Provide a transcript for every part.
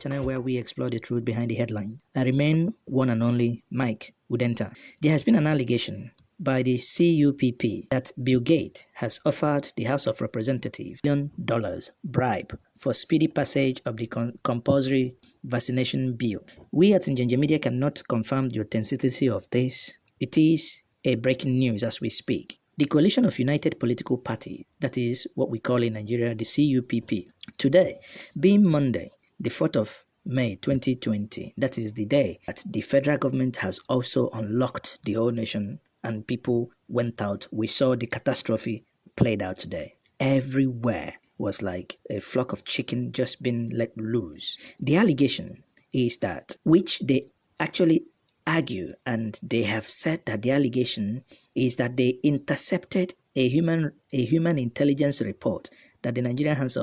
channel where we explore the truth behind the headline. I remain one and only Mike Udenta. There has been an allegation by the CUPP that Bill Gates has offered the House of Representatives $1 billion bribe for speedy passage of the compulsory vaccination bill. We at Njenje Media cannot confirm the authenticity of this. It is a breaking news as we speak. The Coalition of United Political Parties, that is what we call in Nigeria the CUPP, today being Monday, the 4th of May 2020, that is the day that the federal government has also unlocked the whole nation and people went out. We saw the catastrophe played out today. Everywhere was like a flock of chicken just being let loose. The allegation is that, which they actually argue, and they have said that the allegation is that they intercepted a human intelligence report that the Nigerian House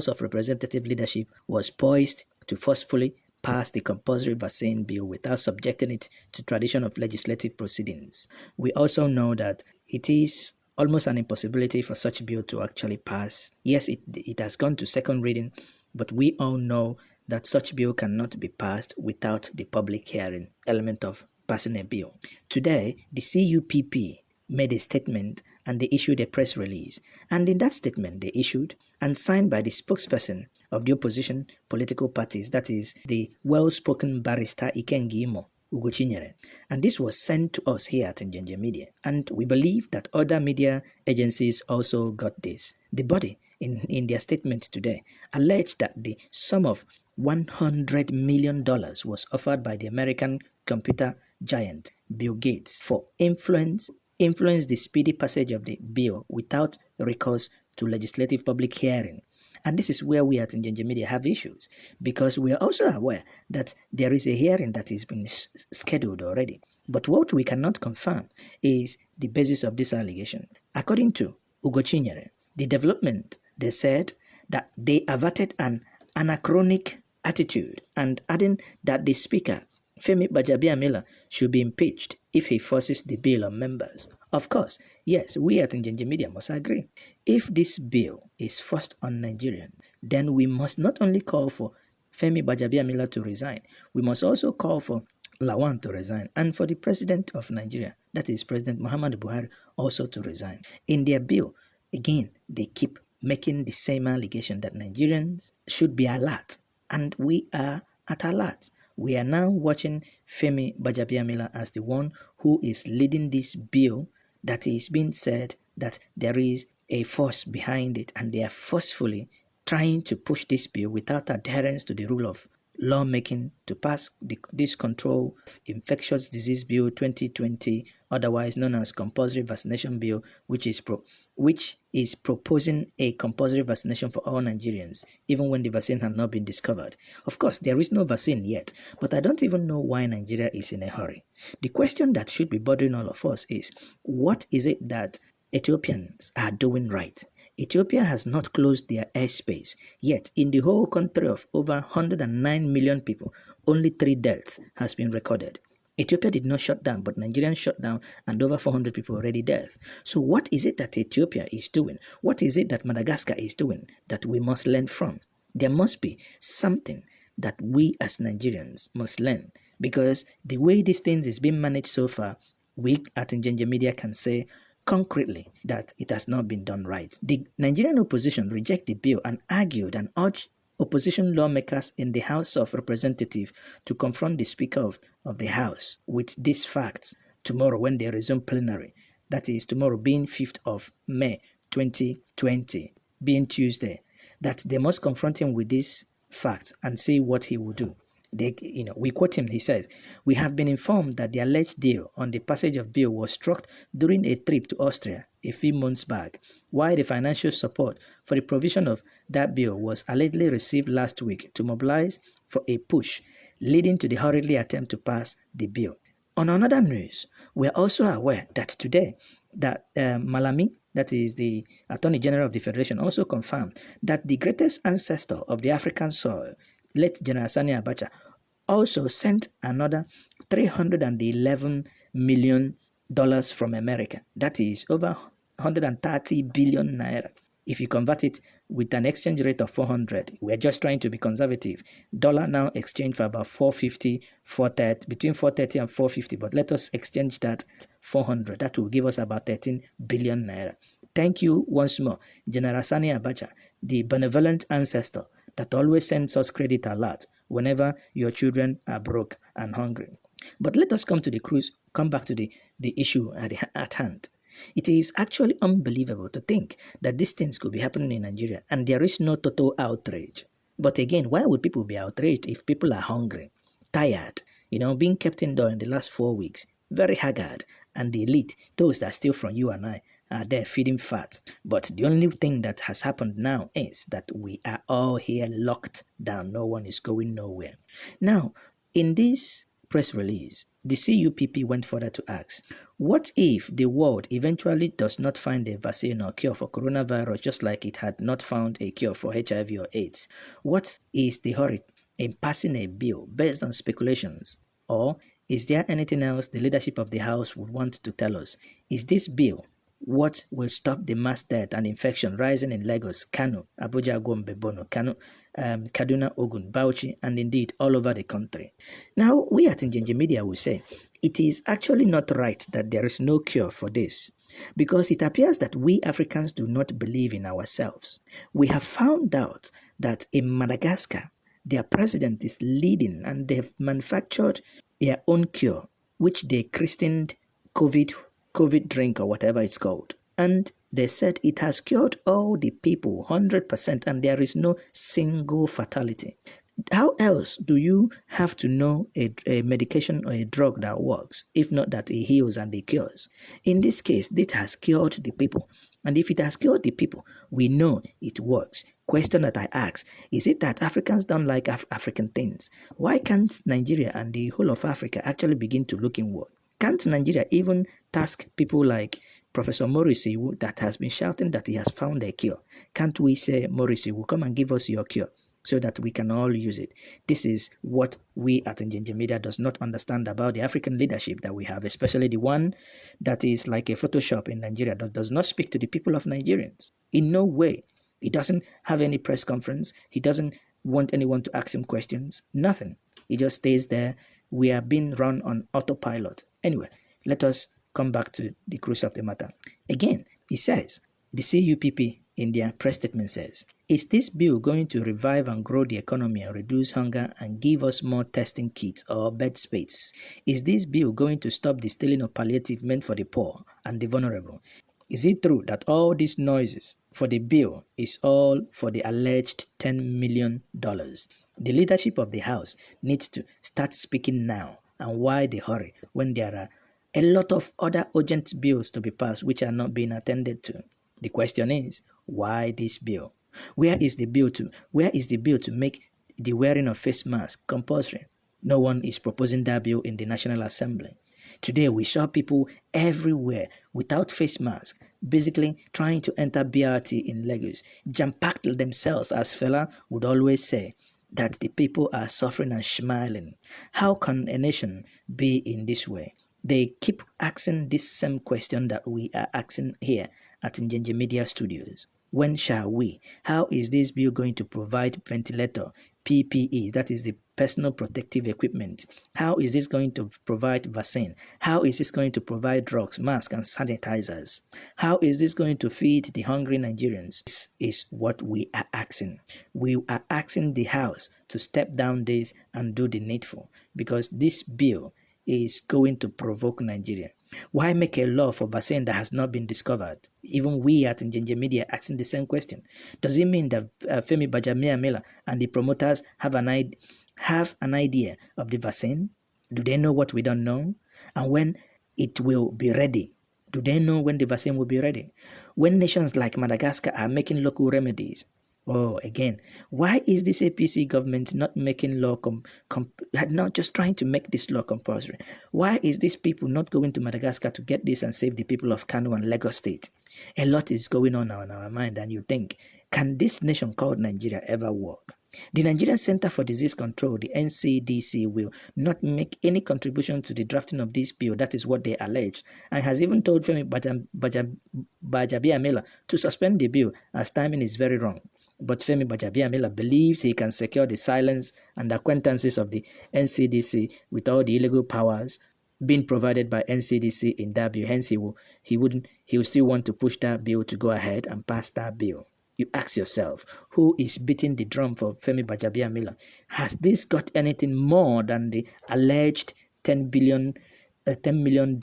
of Representative leadership was poised to forcefully pass the compulsory vaccine bill without subjecting it to tradition of legislative proceedings. We also know that it is almost an impossibility for such bill to actually pass. Yes, it has gone to second reading, but we all know that such bill cannot be passed without the public hearing element of passing a bill. Today, the CUPP made a statement and they issued a press release. And in that statement they issued and signed by the spokesperson of the opposition political parties, that is the well-spoken barrister Ikengimo Ugochinyere. And this was sent to us here at Njenje Media. And we believe that other media agencies also got this. The body in their statement today alleged that the sum of $100 million was offered by the American computer giant Bill Gates for influence the speedy passage of the bill without recourse to legislative public hearing. And this is where we at Njenje Media have issues, because we are also aware that there is a hearing that has been scheduled already. But what we cannot confirm is the basis of this allegation. According to Ugochinyere, the development, they said that they averted an anachronic attitude, and adding that the speaker, Femi Gbajabiamila, should be impeached if he forces the bill on members. Of course, yes, we at Njenje Media must agree. If this bill is forced on Nigerians, then we must not only call for Femi Gbajabiamila to resign, we must also call for Lawan to resign, and for the president of Nigeria, that is President Muhammadu Buhari, also to resign. In their bill, again, they keep making the same allegation that Nigerians should be alert, and we are at alert. We are now watching Femi Gbajabiamila as the one who is leading this bill that is being said that there is a force behind it, and they are forcefully trying to push this bill without adherence to the rule of lawmaking to pass this Control of Infectious Disease Bill 2020, otherwise known as Compulsory Vaccination Bill, which is proposing a compulsory vaccination for all Nigerians, even when the vaccine has not been discovered. Of course, there is no vaccine yet, but I don't even know why Nigeria is in a hurry. The question that should be bothering all of us is, what is it that Ethiopians are doing right? Ethiopia has not closed their airspace, yet in the whole country of over 109 million people, only 3 deaths has been recorded. Ethiopia did not shut down, but Nigerians shut down and over 400 people already dead. So what is it that Ethiopia is doing? What is it that Madagascar is doing that we must learn from? There must be something that we as Nigerians must learn, because the way these things is being managed so far, we at Njenje Media can say concretely that it has not been done right. The Nigerian opposition rejected the bill and argued and urged opposition lawmakers in the House of Representatives to confront the Speaker of the House with these facts tomorrow when they resume plenary. That is tomorrow being 5th of May 2020, being Tuesday, that they must confront him with these facts and see what he will do. We quote him, he says, "We have been informed that the alleged deal on the passage of bill was struck during a trip to Austria a few months back, while the financial support for the provision of that bill was allegedly received last week to mobilize for a push, leading to the hurriedly attempt to pass the bill." On another news, we are also aware that today, that Malami, that is the Attorney General of the Federation, also confirmed that the greatest ancestor of the African soil, late General Sani Abacha, also sent another $311 million from America. That is over 130 billion naira. If you convert it with an exchange rate of 400. We're just trying to be conservative. Dollar now exchange for about 450, 430, between 430 and 450. But let us exchange that 400. That will give us about 13 billion naira. Thank you once more, General Sani Abacha, the benevolent ancestor that always sends us credit alert whenever your children are broke and hungry. But let us come back to the issue at hand. It is actually unbelievable to think that these things could be happening in Nigeria and there is no total outrage. But again, why would people be outraged if people are hungry, tired, being kept indoors in the last 4 weeks, very haggard, and the elite, those that steal from you and I, are there feeding fat. But the only thing that has happened now is that we are all here locked down. No one is going nowhere. Now, in this press release, the CUPP went further to ask, what if the world eventually does not find a vaccine or cure for coronavirus, just like it had not found a cure for HIV or AIDS? What is the hurry in passing a bill based on speculations? Or is there anything else the leadership of the House would want to tell us? Is this bill what will stop the mass death and infection rising in Lagos, Kano, Abuja, Gombe, Bono, Kano, Kaduna, Ogun, Bauchi, and indeed all over the country? Now, we at Njenje Media will say, it is actually not right that there is no cure for this, because it appears that we Africans do not believe in ourselves. We have found out that in Madagascar, their president is leading and they've manufactured their own cure, which they christened COVID drink or whatever it's called. And they said it has cured all the people 100% and there is no single fatality. How else do you have to know a medication or a drug that works, if not that it heals and it cures? In this case, it has cured the people. And if it has cured the people, we know it works. Question that I ask, is it that Africans don't like African things? Why can't Nigeria and the whole of Africa actually begin to look inward? Can't Nigeria even task people like Professor Morrissey, that has been shouting that he has found a cure? Can't we say, Morrissey, will come and give us your cure so that we can all use it? This is what we at Njenje Media does not understand about the African leadership that we have, especially the one that is like a Photoshop in Nigeria, that does not speak to the people of Nigerians. In no way. He doesn't have any press conference. He doesn't want anyone to ask him questions. Nothing. He just stays there. We are being run on autopilot. Anyway, let us come back to the crux of the matter. Again, he says, the CUPP in their press statement says, is this bill going to revive and grow the economy and reduce hunger and give us more testing kits or bed space? Is this bill going to stop the stealing of palliative meant for the poor and the vulnerable? Is it true that all these noises for the bill is all for the alleged $10 million? The leadership of the House needs to start speaking now. And why the hurry when there are a lot of other urgent bills to be passed which are not being attended to? The question is, why this bill? Where is the bill to make the wearing of face masks compulsory? No one is proposing that bill in the National Assembly. Today we saw people everywhere without face masks, basically trying to enter BRT in Lagos, jam-packed themselves, as Fela would always say, that the people are suffering and smiling. How can a nation be in this way? They keep asking this same question that we are asking here at Njenje Media Studios. When shall we? How is this bill going to provide ventilator, PPE, that is the personal protective equipment? How is this going to provide vaccine? How is this going to provide drugs, masks, and sanitizers? How is this going to feed the hungry Nigerians? This is what we are asking. We are asking the House to step down this and do the needful, because this bill is going to provoke Nigeria. Why make a law for vaccine that has not been discovered? Even we at Njenje Media asking the same question. Does it mean that Femi Bajamiamila and the promoters have an idea of the vaccine? Do they know what we don't know? And when it will be ready? Do they know when the vaccine will be ready? When nations like Madagascar are making local remedies, again, why is this APC government not making law not just trying to make this law compulsory? Why is these people not going to Madagascar to get this and save the people of Kano and Lagos State? A lot is going on our mind, and you think, can this nation called Nigeria ever work? The Nigerian Center for Disease Control, the NCDC, will not make any contribution to the drafting of this bill. That is what they allege, and has even told Femi Bajabiamila to suspend the bill as timing is very wrong. But Femi Gbajabiamila believes he can secure the silence and acquaintances of the NCDC with all the illegal powers being provided by NCDC in that bill. Hence, he will still want to push that bill to go ahead and pass that bill. You ask yourself, who is beating the drum for Femi Gbajabiamila? Has this got anything more than the alleged $10 million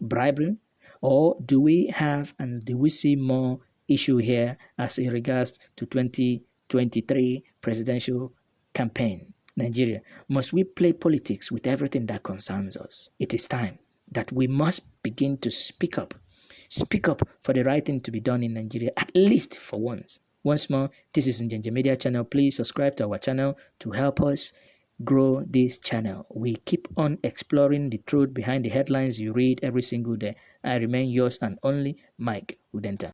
bribery? Or do we have and do we see more issue here as in regards to 2023 presidential campaign? Nigeria, must we play politics with everything that concerns us? It is time that we must begin to speak up. Speak up for the right thing to be done in Nigeria, at least for once. Once more, this is Njenje Media Channel. Please subscribe to our channel to help us grow this channel. We keep on exploring the truth behind the headlines you read every single day. I remain yours and only Mike Udenta.